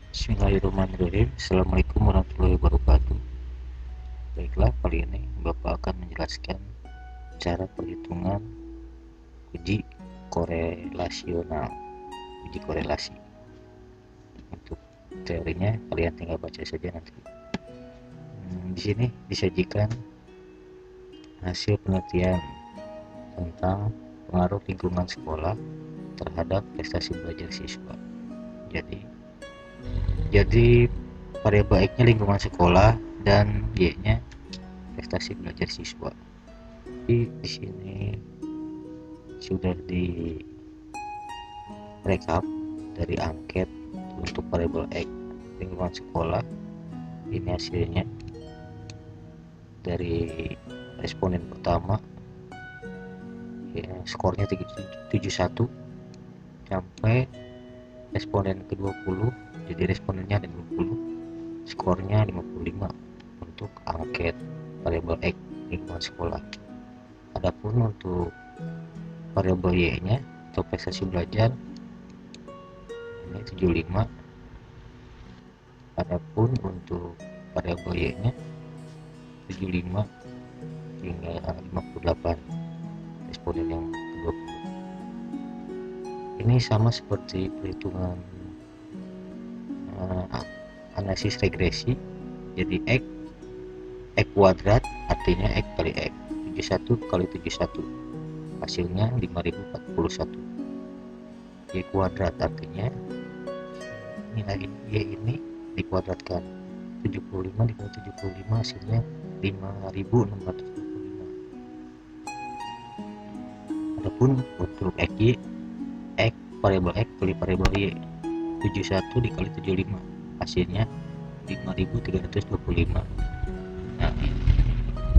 Bismillahirrahmanirrahim. Assalamualaikum warahmatullahi wabarakatuh. Baiklah, kali ini Bapak akan menjelaskan cara perhitungan uji korelasional. Uji korelasi. Untuk teorinya kalian tinggal baca saja nanti. Di sini disajikan hasil penelitian tentang pengaruh lingkungan sekolah terhadap prestasi belajar siswa. Jadi variabel X-nya lingkungan sekolah dan Y-nya prestasi belajar siswa. Di sini sudah di rekap dari angket untuk variabel X lingkungan sekolah. Ini hasilnya dari responden pertama, ya, skornya 71 sampai responden ke-20. Jadi respondennya ada 20, skornya 55 untuk angket variabel X lingkungan sekolah. Adapun untuk variabel Y-nya atau prestasi belajar ini 75. Adapun untuk variabel Y-nya 75 hingga 58 responden yang ke-20. Ini sama seperti perhitungan analisis regresi. Jadi X kuadrat artinya X kali X, 71 kali 71 hasilnya 5041. Y kuadrat artinya nilai Y ini dikuadratkan, 75 dikali 75 hasilnya 5625. Adapun untuk XY, X variabel X kali variabel Y, 71 dikali 75 hasilnya 5325. Nah,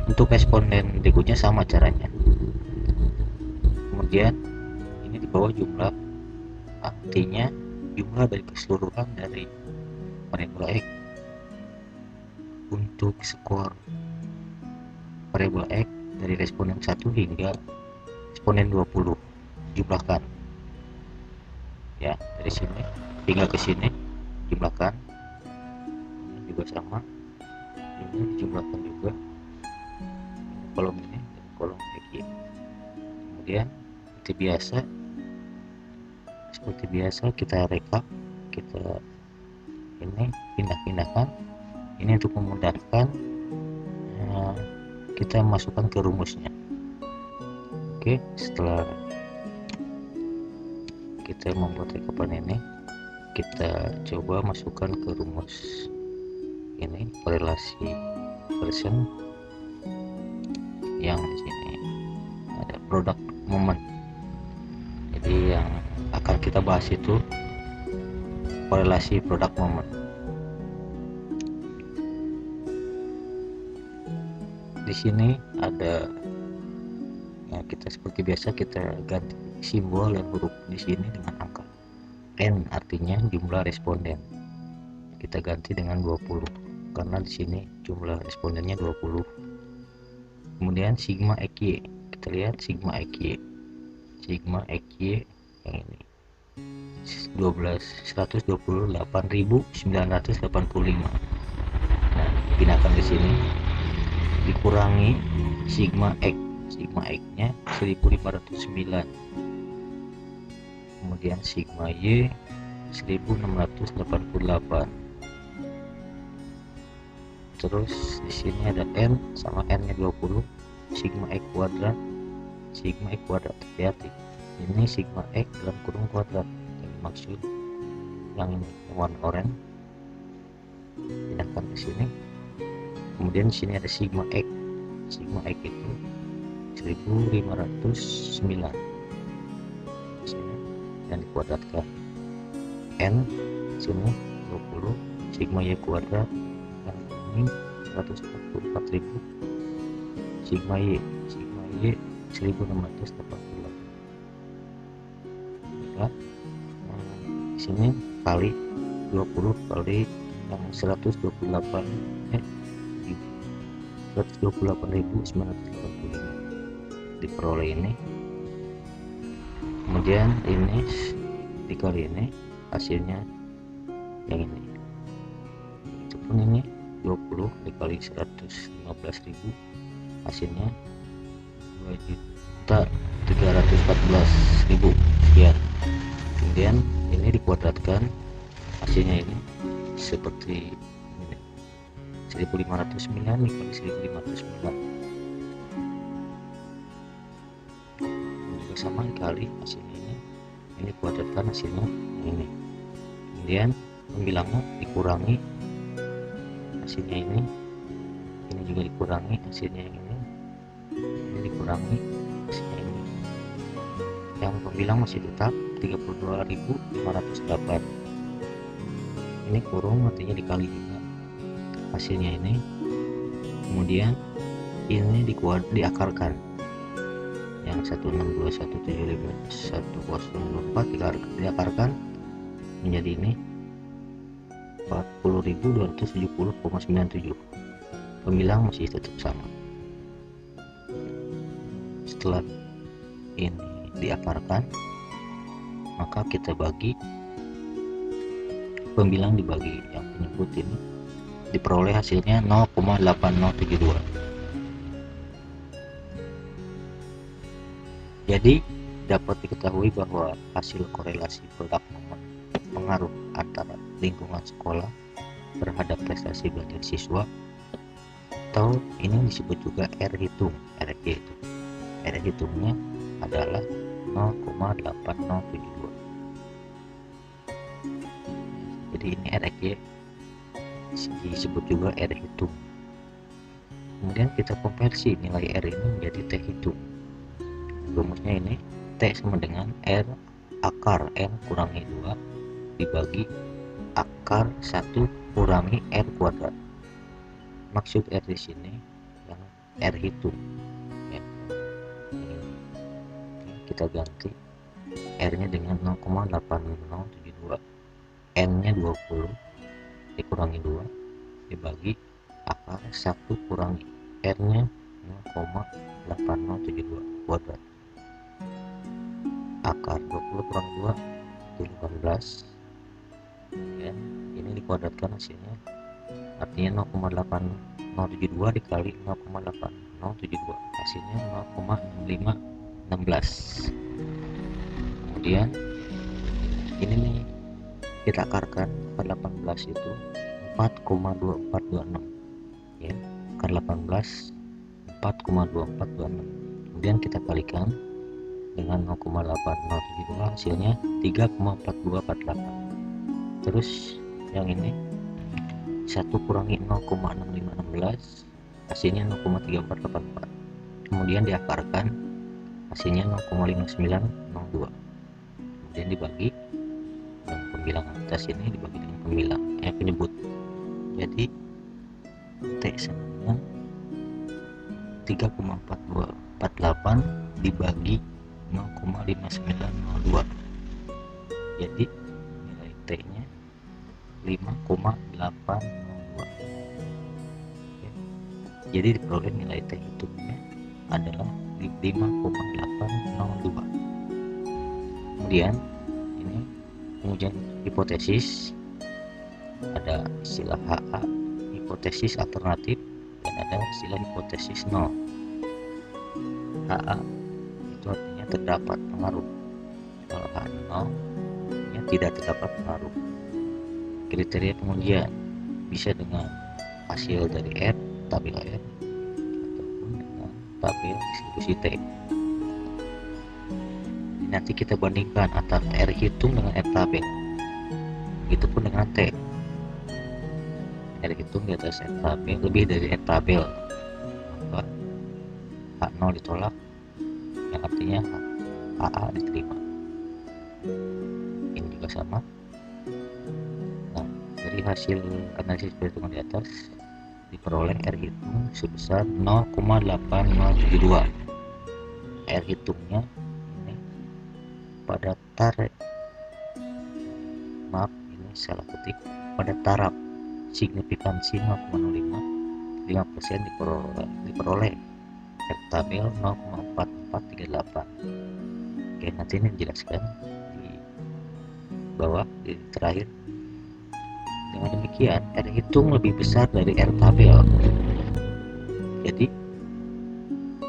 untuk responden berikutnya sama caranya. Kemudian ini di bawah jumlah, artinya jumlah dari keseluruhan dari variabel X. Untuk skor variabel X dari responden 1 hingga responden 20 jumlahkan, ya, dari sini hingga ke sini jumlahkan. Ini juga sama, ini dijumlahkan juga kolom ini dan kolom XY. Kemudian seperti biasa kita rekap, kita ini pindah-pindahkan. Ini untuk memudahkan kita masukkan ke rumusnya. Oke, setelah kita membuat rekapan ini, kita coba masukkan ke rumus ini korelasi persen yang di sini ada product moment. Jadi yang akan kita bahas itu korelasi product moment. Di sini ada, ya, kita seperti biasa kita ganti simbol dan huruf di sini dengan angka. N artinya jumlah responden, kita ganti dengan 20 karena di sini jumlah respondennya 20. Kemudian sigma XY, kita lihat sigma XY yang ini 128.985. Nah, dipindahkan ke sini, dikurangi sigma X nya 1509, kemudian sigma Y 1688. Terus di sini ada N sama N nya 20, sigma X kuadrat, hati-hati, ini sigma X dalam kurung kuadrat, ini maksud yang ini warna oranye, pindahkan ke sini. Kemudian di sini ada sigma X itu 1509 sini dan dikuadratkan. N sini 20, sigma Y kuadrat yang ini 144.000, sigma Y 1688. Ya, di sini kali 20 kali yang 128.985 diperoleh ini. Kemudian ini dikali ini, hasilnya yang ini Adapun ini 20 dikali 115.000 hasilnya 2.314.000 sekian. Kemudian ini dikuadratkan, hasilnya ini seperti ini, 1509 dikali 1509 juga sama kali hasilnya ini kuadratkan, hasilnya ini. Kemudian pembilangnya dikurangi, hasilnya ini juga dikurangi, hasilnya ini dikurangi, hasilnya ini. Yang pembilang masih tetap 32.508. Ini kurung, artinya dikali juga hasilnya ini. Kemudian ini diakarkan, yang 162.175.1024 diakarkan menjadi ini 40.270,97. Pembilang masih tetap sama. Setelah ini diakarkan, maka kita bagi, pembilang dibagi yang penyebut ini, diperoleh hasilnya 0,8072. Jadi dapat diketahui bahwa hasil korelasi produk pengaruh antara lingkungan sekolah terhadap prestasi belajar siswa, atau ini disebut juga R hitung, RG itu. R hitungnya adalah 0,8072. Jadi ini RG disebut juga R hitung. Kemudian kita konversi nilai R ini menjadi T hitung. Rumusnya ini T sama dengan R akar N kurangi 2 dibagi akar 1 kurangi R kuadrat. Maksud R di sini yang R hitung ya. Kita ganti R nya dengan 0,8072, N nya 20 dikurangi 2 dibagi akar 1 kurangi R nya 0,8072 kuadrat. Akar 20 kurang 2 itu 18 ya. Ini dikuadratkan, hasilnya artinya 0,8072 dikali 0,8072 hasilnya 0,6516. Kemudian ini nih kita akarkan, akar 18 itu 4,2426 ya. Akar 18 4,2426. Kemudian kita kalikan dengan 0,8072 hasilnya 3,4248. Terus yang ini 1 kurangi 0,6516 hasilnya 0,3484. Kemudian diakarkan, hasilnya 0,5902. Kemudian dibagi dengan pembilang atas ini, dibagi dengan pembilang penyebut. Jadi T sama dengan 3,4248 dibagi 0,5902. Jadi nilai T nya 5,802. Jadi diperoleh nilai T hitungnya adalah 5,802. Kemudian ini pengujian hipotesis, ada istilah HA hipotesis alternatif dan ada istilah hipotesis nol. HA itu artinya terdapat pengaruh, kalau H0 ya tidak terdapat pengaruh. Kriteria pengujian bisa dengan hasil dari R, tabel R, ataupun dengan tabel distribusi T. Nanti kita bandingkan antara R hitung dengan R tabel, itu pun dengan T. R hitung di atas R tabel, lebih dari R tabel, maka H0 ditolak, yang artinya HA diterima. Ini juga sama. Nah, dari hasil analisis perhitungan di atas diperoleh R hitung sebesar 0,8072. R hitungnya ini pada salah ketik, pada taraf signifikansi 0,05 5% diperoleh R tabel 0,4438. Oke, nanti ini dijelaskan di bawah di terakhir. Dengan demikian demikian, R hitung lebih besar dari R tabel. Jadi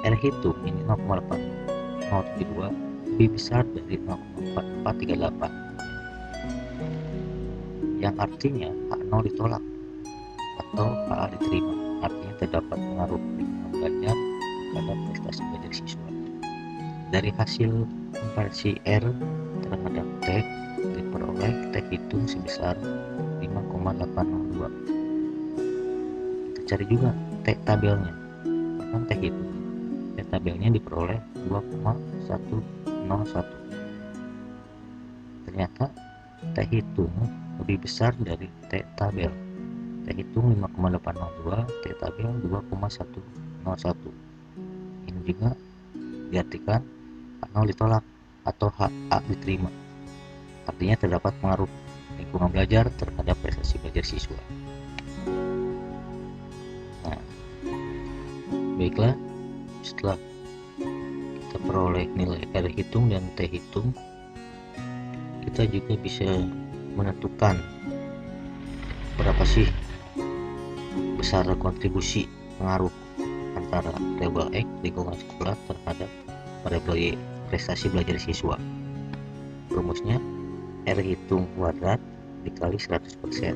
R hitung ini 0,8072 lebih besar dari 0,4438, yang artinya H0 ditolak atau HA diterima. Artinya terdapat pengaruh lingkungan belajar terhadap prestasi belajar siswa. Dari hasil konversi R terhadap T diperoleh T hitung sebesar 5,802. Kita cari juga T tabelnya. Kan T hitung. T tabelnya diperoleh 2,101. Ternyata T hitung lebih besar dari T tabel. T hitung 5,802, T tabel 2,101. Ini juga diartikan H0 ditolak atau HA diterima. Artinya terdapat pengaruh lingkungan belajar terhadap prestasi belajar siswa. Nah, baiklah, setelah kita peroleh nilai R hitung dan T hitung, kita juga bisa menentukan berapa sih besar kontribusi pengaruh antara variabel X lingkungan sekolah terhadap variabel Y prestasi belajar siswa. Rumusnya R hitung kuadrat dikali 100%.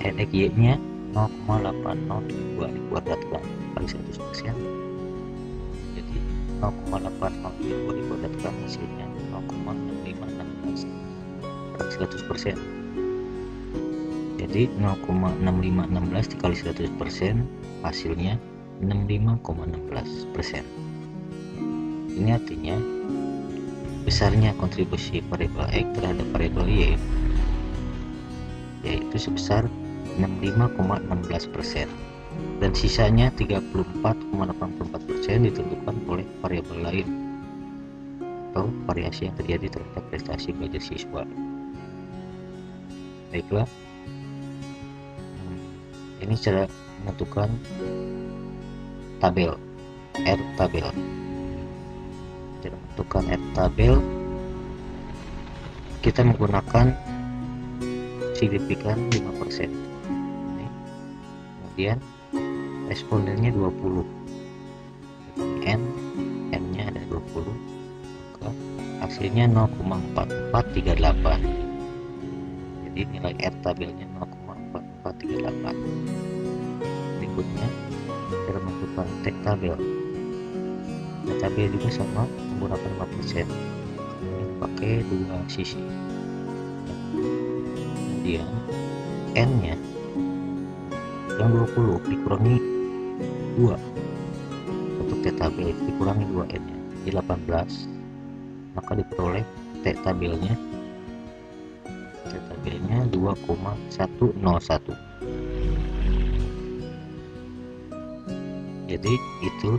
RX Y-nya 0,8072 dikuadratkan kali 100%. Jadi 0,8072 dikuadratkan hasilnya 0,6516 kali 100%. Jadi 0,6516 dikali 100% hasilnya 65,16%. Ini artinya besarnya kontribusi variabel X terhadap variabel Y yaitu sebesar 65,16%, dan sisanya 34,84% ditentukan oleh variabel lain atau variasi yang terjadi terhadap prestasi belajar siswa. Baiklah, ini cara menentukan tabel R tabel. Cara menentukan R tabel, kita menggunakan signifikan 5%. Kemudian respondennya 20. N nya ada 20. Maka hasilnya 0,4438. Jadi nilai R tabelnya 0,4438. Berikutnya cara menentukan T tabel. T tabel juga sama, menggunakan 5%. Ini pakai dua sisi. Kemudian N nya yang 20 dikurangi 2 untuk T tabel, dikurangi 2 N nya jadi 18, maka diperoleh T tabelnya 2,101. Jadi itu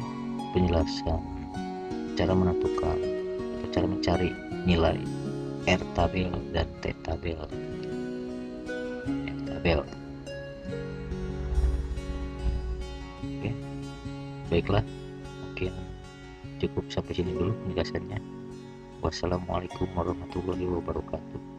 penjelasan cara menentukan atau cara mencari nilai R tabel dan T tabel. Oke, baiklah, mungkin cukup sampai sini dulu penjelasannya. Wassalamualaikum warahmatullahi wabarakatuh.